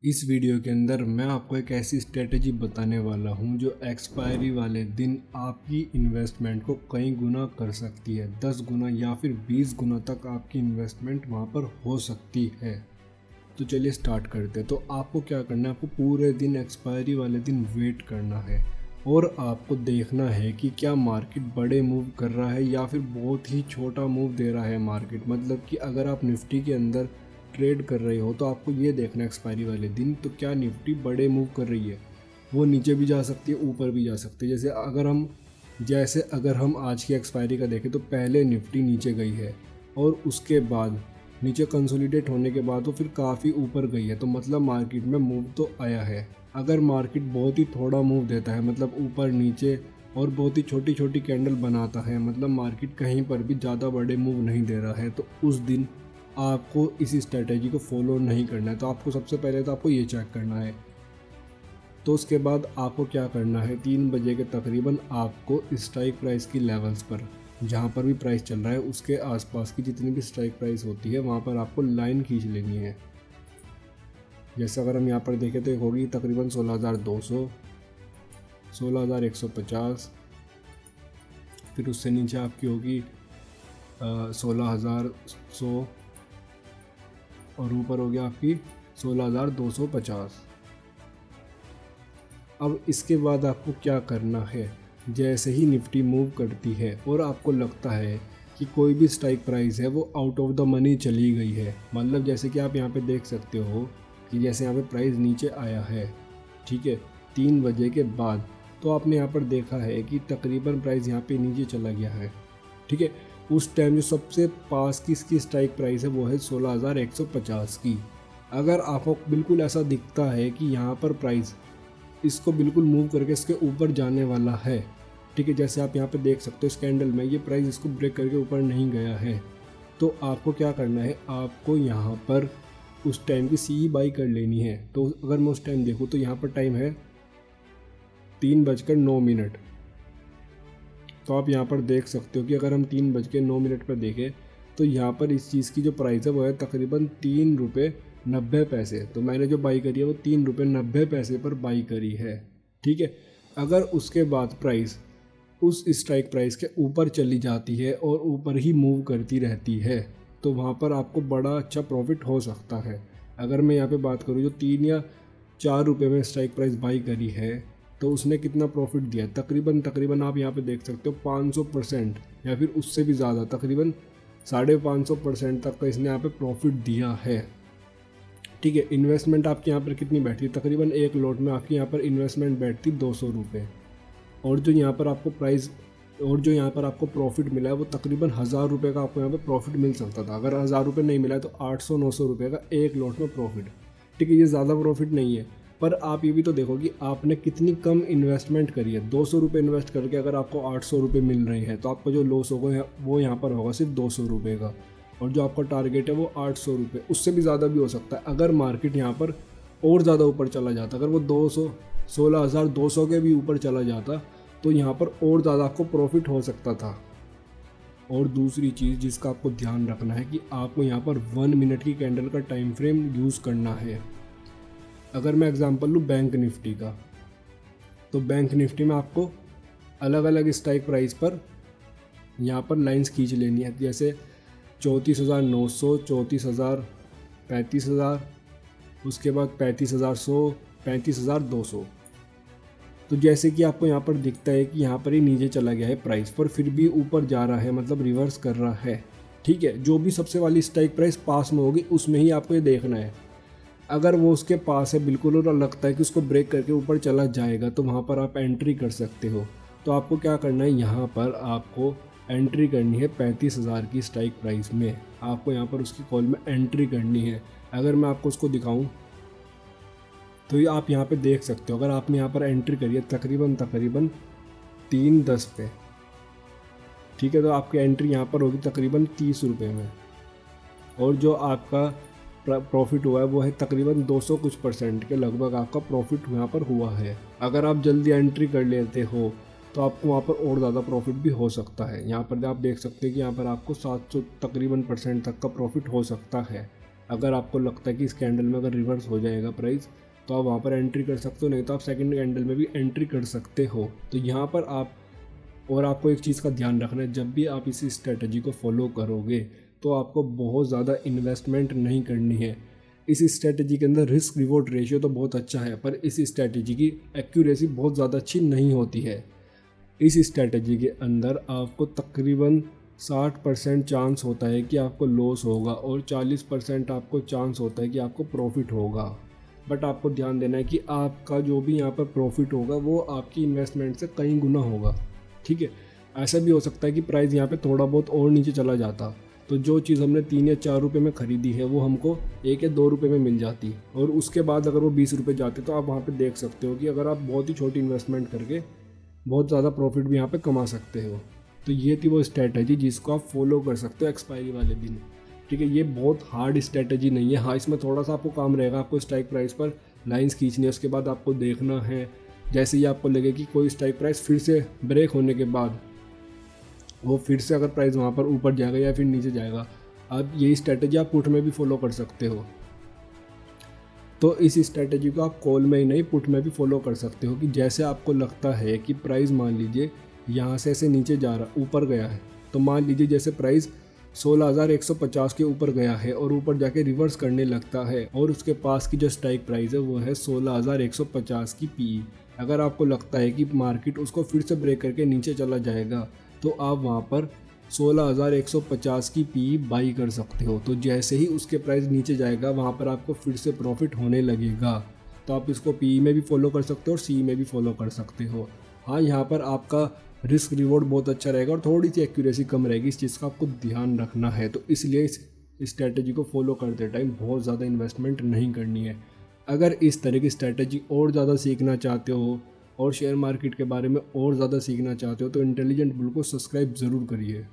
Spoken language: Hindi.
इस वीडियो के अंदर मैं आपको एक ऐसी स्ट्रेटेजी बताने वाला हूं जो एक्सपायरी वाले दिन आपकी इन्वेस्टमेंट को कई गुना कर सकती है। 10 गुना या फिर 20 गुना तक आपकी इन्वेस्टमेंट वहां पर हो सकती है। तो चलिए स्टार्ट करते हैं। तो आपको क्या करना है, आपको पूरे दिन एक्सपायरी वाले दिन वेट करना है और आपको देखना है कि क्या मार्केट बड़े मूव कर रहा है या फिर बहुत ही छोटा मूव दे रहा है मार्केट। मतलब कि अगर आप निफ्टी के अंदर ट्रेड कर रहे हो तो आपको ये देखना है एक्सपायरी वाले दिन तो क्या निफ्टी बड़े मूव कर रही है। वो नीचे भी जा सकती है, ऊपर भी जा सकती है। जैसे अगर हम आज की एक्सपायरी का देखें तो पहले निफ्टी नीचे गई है और उसके बाद नीचे कंसोलिडेट होने के बाद वो फिर काफ़ी ऊपर गई है। तो मतलब मार्केट में मूव तो आया है। अगर मार्केट बहुत ही थोड़ा मूव देता है, मतलब ऊपर नीचे और बहुत ही छोटी छोटी कैंडल बनाता है, मतलब मार्केट कहीं पर भी ज़्यादा बड़े मूव नहीं दे रहा है, तो उस दिन आपको इसी स्ट्रेटेजी को फॉलो नहीं करना है। तो आपको सबसे पहले तो आपको ये चेक करना है। तो उसके बाद आपको क्या करना है, 3 बजे के तकरीबन आपको स्ट्राइक प्राइस की लेवल्स पर, जहाँ पर भी प्राइस चल रहा है उसके आसपास की जितनी भी स्ट्राइक प्राइस होती है वहाँ पर आपको लाइन खींच लेनी है। जैसे अगर हम यहाँ पर देखें तो एक होगी तकरीबन 16,200, 16,150, फिर उससे नीचे आपकी होगी 16,100 और ऊपर हो गया आपकी 16,250। अब इसके बाद आपको क्या करना है, जैसे ही निफ्टी मूव करती है और आपको लगता है कि कोई भी स्ट्राइक प्राइस है वो आउट ऑफ द मनी चली गई है, मतलब जैसे कि आप यहाँ पे देख सकते हो कि जैसे यहाँ पे प्राइस नीचे आया है, ठीक है, 3 बजे के बाद, तो आपने यहाँ पर देखा है कि तकरीबन प्राइस यहाँ पे नीचे चला गया है, ठीक है। उस टाइम जो सबसे पास की इसकी स्ट्राइक प्राइस है वो है 16,150 की। अगर आपको बिल्कुल ऐसा दिखता है कि यहाँ पर प्राइस इसको बिल्कुल मूव करके इसके ऊपर जाने वाला है, ठीक है, जैसे आप यहाँ पे देख सकते हो इस कैंडल में ये प्राइस इसको ब्रेक करके ऊपर नहीं गया है, तो आपको क्या करना है, आपको यहाँ पर उस टाइम की सी बाई कर लेनी है। तो अगर मैं उस टाइम देखूँ तो यहाँ पर टाइम है 3:09। तो आप यहाँ पर देख सकते हो कि अगर हम 3:09 पर देखें तो यहाँ पर इस चीज़ की जो प्राइस है वो है तकरीबन 3 रुपये 90 पैसे। तो मैंने जो बाई करी है वो 3 रुपये 90 पैसे पर बाई करी है, ठीक है। अगर उसके बाद प्राइस उस स्ट्राइक प्राइस के ऊपर चली जाती है और ऊपर ही मूव करती रहती है तो वहाँ पर आपको बड़ा अच्छा प्रॉफिट हो सकता है। अगर मैं यहाँ पे बात करूँ जो 3 या 4 रुपये में स्ट्राइक प्राइस बाई करी है तो उसने कितना प्रॉफिट दिया, तकरीबन आप यहाँ पे देख सकते हो 500% या फिर उससे भी ज़्यादा, तकरीबन 550% तक का इसने यहाँ पे प्रॉफिट दिया है, ठीक है। इन्वेस्टमेंट आपकी यहाँ पर कितनी बैठती, तकरीबन एक लॉट में आपकी यहाँ पर इन्वेस्टमेंट बैठती 200 रुपये, और जो यहाँ पर आपको प्रॉफिट मिला है वो तकरीबन 1,000 रुपये का आपको यहाँ पर प्रॉफिट मिल सकता था। अगर 1,000 रुपये नहीं मिला है तो 800-900 रुपये का एक लॉट में प्रॉफिट, ठीक है। ये ज़्यादा प्रॉफिट नहीं है, पर आप ये भी तो देखो कि आपने कितनी कम इन्वेस्टमेंट करी है। 200 रुपये इन्वेस्ट करके अगर आपको 800 रुपये मिल रहे हैं तो आपका जो लॉस होगा वो यहाँ पर होगा सिर्फ 200 रुपये का, और जो आपका टारगेट है वो 800 रुपये, उससे भी ज़्यादा भी हो सकता है। अगर मार्केट यहाँ पर और ज़्यादा ऊपर चला जाता, अगर वो 16,200 के भी ऊपर चला जाता तो यहाँ पर और ज़्यादा आपको प्रॉफिट हो सकता था। और दूसरी चीज़ जिसका आपको ध्यान रखना है कि आपको यहाँ पर 1 मिनट की कैंडल का टाइम फ्रेम यूज़ करना है। अगर मैं एग्जांपल लूँ बैंक निफ्टी का, तो बैंक निफ्टी में आपको अलग अलग स्ट्राइक प्राइस पर यहाँ पर लाइंस खींच लेनी है, जैसे 34,900, 34,000, 35,000, उसके बाद 35,100, 35,200। तो जैसे कि आपको यहाँ पर दिखता है कि यहाँ पर ही नीचे चला गया है प्राइस, पर फिर भी ऊपर जा रहा है, मतलब रिवर्स कर रहा है, ठीक है। जो भी सबसे वाली स्ट्राइक प्राइस पास में होगी उसमें ही आपको ये देखना है। अगर वो उसके पास है बिल्कुल और लगता है कि उसको ब्रेक करके ऊपर चला जाएगा तो वहाँ पर आप एंट्री कर सकते हो। तो आपको क्या करना है, यहाँ पर आपको एंट्री करनी है 35,000 की स्ट्राइक प्राइस में, आपको यहाँ पर उसकी कॉल में एंट्री करनी है। अगर मैं आपको उसको दिखाऊँ तो ये आप यहाँ पे देख सकते हो, अगर आपने यहाँ पर एंट्री करी है तकरीबन 3:10 पे, ठीक है, तो आपकी एंट्री यहाँ पर होगी तकरीबन 30 रुपये में, और जो आपका प्रॉफिट हुआ है वो है तकरीबन 200 कुछ % के लगभग आपका प्रॉफिट यहाँ पर हुआ है। अगर आप जल्दी एंट्री कर लेते हो तो आपको वहाँ पर और ज़्यादा प्रॉफिट भी हो सकता है। यहाँ पर आप देख सकते हैं कि यहाँ पर आपको 700 तकरीबन % तक का प्रॉफिट हो सकता है। अगर आपको लगता है कि इस कैंडल में अगर रिवर्स हो जाएगा प्राइस तो आप वहाँ पर एंट्री कर सकते हो, नहीं तो आप सेकंड कैंडल में भी एंट्री कर सकते हो। तो यहाँ पर आपको एक चीज़ का ध्यान रखना है, जब भी आप इसी स्ट्रेटजी को फॉलो करोगे तो आपको बहुत ज़्यादा इन्वेस्टमेंट नहीं करनी है। इस स्ट्रेटजी के अंदर रिस्क रिवॉर्ड रेशियो तो बहुत अच्छा है, पर इस स्ट्रेटजी की एक्यूरेसी बहुत ज़्यादा अच्छी नहीं होती है। इस स्ट्रेटजी के अंदर आपको तकरीबन 60% चांस होता है कि आपको लॉस होगा और 40% आपको चांस होता है कि आपको प्रॉफिट होगा। बट आपको ध्यान देना है कि आपका जो भी यहाँ पर प्रॉफिट होगा वो आपकी इन्वेस्टमेंट से कई गुना होगा, ठीक है। ऐसा भी हो सकता है कि प्राइस यहाँ पे थोड़ा बहुत और नीचे चला जाता, तो जो चीज़ हमने 3 या 4 रुपये में ख़रीदी है वो हमको 1 या 2 रुपये में मिल जाती, और उसके बाद अगर वो 20 रुपये जाते तो आप वहाँ पे देख सकते हो कि अगर आप बहुत ही छोटी इन्वेस्टमेंट करके बहुत ज़्यादा प्रॉफिट भी यहाँ पे कमा सकते हो। तो ये थी वो स्ट्रैटेजी जिसको आप फॉलो कर सकते हो एक्सपायरी वाले दिन, ठीक है। ये बहुत हार्ड स्ट्रैटेजी नहीं है। हाँ, इसमें थोड़ा सा आपको काम रहेगा, आपको स्ट्राइक प्राइस पर लाइंस खींचनी है, उसके बाद आपको देखना है जैसे ही आपको लगे कि कोई स्ट्राइक प्राइस फिर से ब्रेक होने के बाद वो फिर से अगर प्राइस वहाँ पर ऊपर जाएगा या फिर नीचे जाएगा, अब यही स्ट्रैटेजी आप पुट में भी फॉलो कर सकते हो। तो इस स्ट्रैटेजी को आप कॉल में ही नहीं पुट में भी फॉलो कर सकते हो कि जैसे आपको लगता है कि प्राइस मान लीजिए यहाँ से ऐसे नीचे जा रहा, ऊपर गया है, तो मान लीजिए जैसे प्राइस 16,150 के ऊपर गया है और ऊपर जाके रिवर्स करने लगता है और उसके पास की जो स्ट्राइक प्राइस है वो है 16,150 की पी। अगर आपको लगता है कि मार्केट उसको फिर से ब्रेक करके नीचे चला जाएगा तो आप वहाँ पर 16,150 की पी बाई कर सकते हो। तो जैसे ही उसके प्राइस नीचे जाएगा वहाँ पर आपको फिर से प्रॉफिट होने लगेगा। तो आप इसको पी में भी फॉलो कर सकते हो और सी में भी फॉलो कर सकते हो। हाँ, यहाँ पर आपका रिस्क रिवॉर्ड बहुत अच्छा रहेगा और थोड़ी सी एक्यूरेसी कम रहेगी, इस चीज़ का आपको ध्यान रखना है। तो इसलिए इस स्ट्रैटेजी को फॉलो करते टाइम बहुत ज़्यादा इन्वेस्टमेंट नहीं करनी है। अगर इस तरह की स्ट्रैटेजी और ज़्यादा सीखना चाहते हो और शेयर मार्केट के बारे में और ज़्यादा सीखना चाहते हो तो इंटेलिजेंट बुल को सब्सक्राइब ज़रूर करिए।